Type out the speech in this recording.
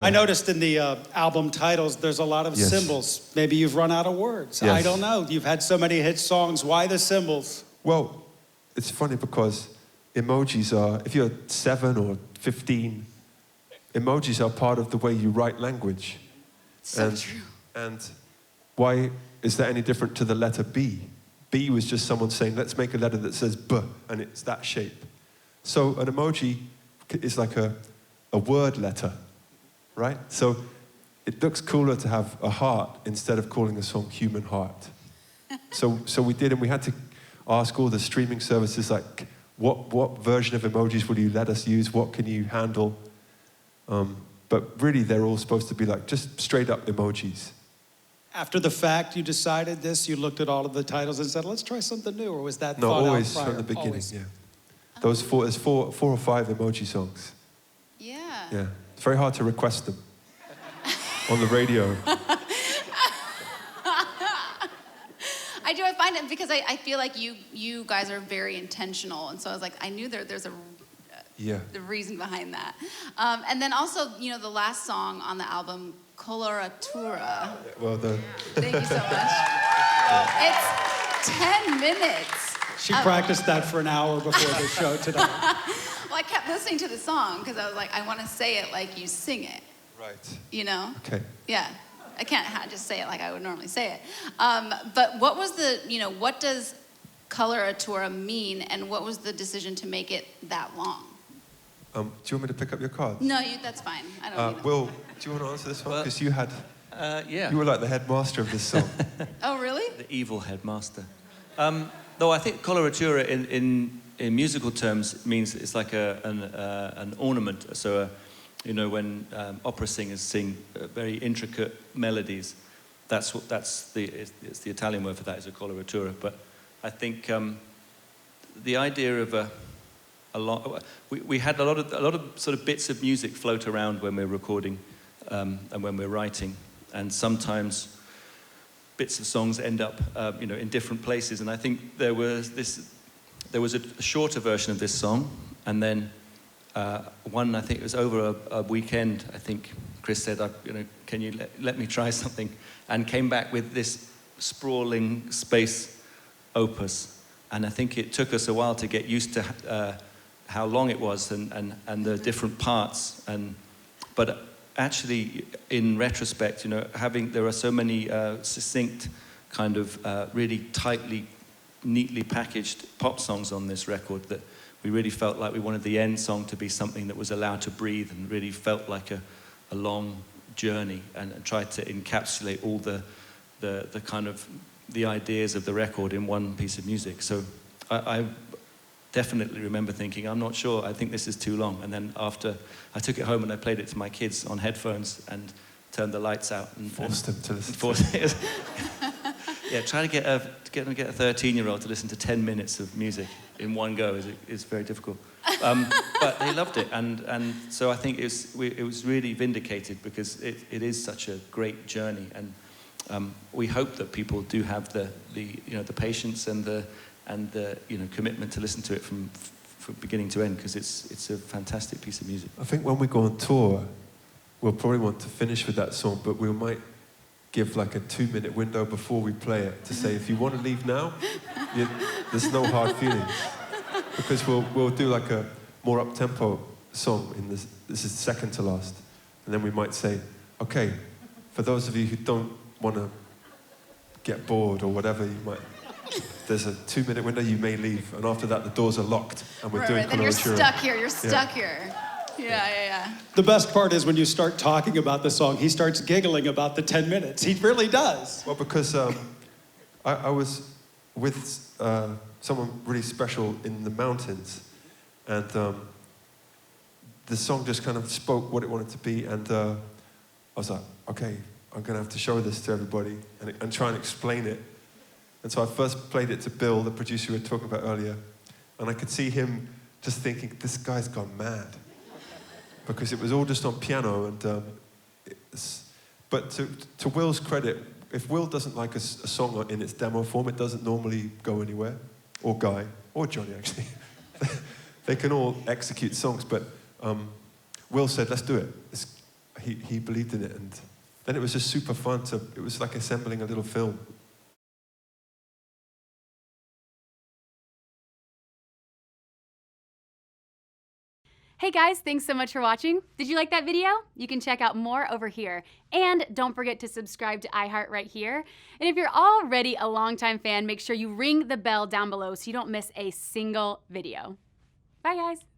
I noticed in the album titles, there's a lot of symbols. Maybe you've run out of words. I don't know. You've had so many hit songs. Why the symbols? Well, it's funny because emojis are, if you're 7 or 15, emojis are part of the way you write language. So true. And why is that any different to the letter B? B was just someone saying, let's make a letter that says B, and it's that shape. So an emoji is like a word letter, right? So it looks cooler to have a heart instead of calling the song Human Heart. So we did, and we had to ask all the streaming services, like, what version of emojis will you let us use? What can you handle? But really, they're all supposed to be like just straight up emojis. After the fact, you decided this, you looked at all of the titles and said, let's try something new, or was that No, thought always out prior? from the beginning, Always. yeah. There's four or five emoji songs. Yeah. Yeah, it's very hard to request them on the radio. I find it because I feel like you guys are very intentional, and so I was like, I knew there's the reason behind that. And then also, the last song on the album, Coloratura. Well done. Thank you so much. It's 10 minutes. She practiced that for an hour before the show today. Well, I kept listening to the song because I was like, I want to say it like you sing it. Right. Okay. Yeah. I can't just say it like I would normally say it. But what was what does Coloratura mean, and what was the decision to make it that long? Do you want me to pick up your cards? No, that's fine. I don't need them. Will, do you want to answer this one? Because you had... Yeah. You were like the headmaster of this song. Oh, really? The evil headmaster. Though I think coloratura in musical terms means it's like an ornament. So, when opera singers sing very intricate melodies, it's the Italian word for that is a coloratura. But I think the idea of we had a lot of sort of bits of music float around when we're recording and when we're writing, and sometimes bits of songs end up in different places. And I think there was a shorter version of this song, and then one, I think it was over a weekend. I think Chris said, can you let me try something, and came back with this sprawling space opus. And I think it took us a while to get used to how long it was and the different parts. But actually, in retrospect, there are so many succinct, kind of really tightly, neatly packaged pop songs on this record that we really felt like we wanted the end song to be something that was allowed to breathe and really felt like a long journey, and tried to encapsulate all the kind of the ideas of the record in one piece of music. So I definitely remember thinking, I'm not sure, I think this is too long. And then after, I took it home and I played it to my kids on headphones and turned the lights out. And forced them to listen. Yeah, trying to get a 13-year-old to listen to 10 minutes of music in one go is very difficult. But they loved it, and so I think it was really vindicated because it is such a great journey, and we hope that people do have the patience and the commitment to listen to it from beginning to end, because it's a fantastic piece of music. I think when we go on tour, we'll probably want to finish with that song, but we might give like a 2-minute window before we play it to say, if you want to leave now, there's no hard feelings, because we'll do like a more up-tempo song in this is second to last, and then we might say, okay, for those of you who don't want to get bored or whatever, there's a 2-minute window, you may leave, and after that the doors are locked and we're doing then you're stuck here. Yeah. The best part is when you start talking about the song, he starts giggling about the 10 minutes. He really does. Well, because I was with someone really special in the mountains, and the song just kind of spoke what it wanted to be, and I was like, okay, I'm going to have to show this to everybody and try and explain it. And so I first played it to Bill, the producer we were talking about earlier, and I could see him just thinking, this guy's gone mad. Because it was all just on piano, and but to Will's credit, if Will doesn't like a song in its demo form, it doesn't normally go anywhere, or Guy, or Johnny actually. They can all execute songs, but Will said, let's do it. he believed in it, and then it was just super fun. It was like assembling a little film. Hey guys, thanks so much for watching. Did you like that video? You can check out more over here. And don't forget to subscribe to iHeart right here. And if you're already a longtime fan, make sure you ring the bell down below so you don't miss a single video. Bye guys.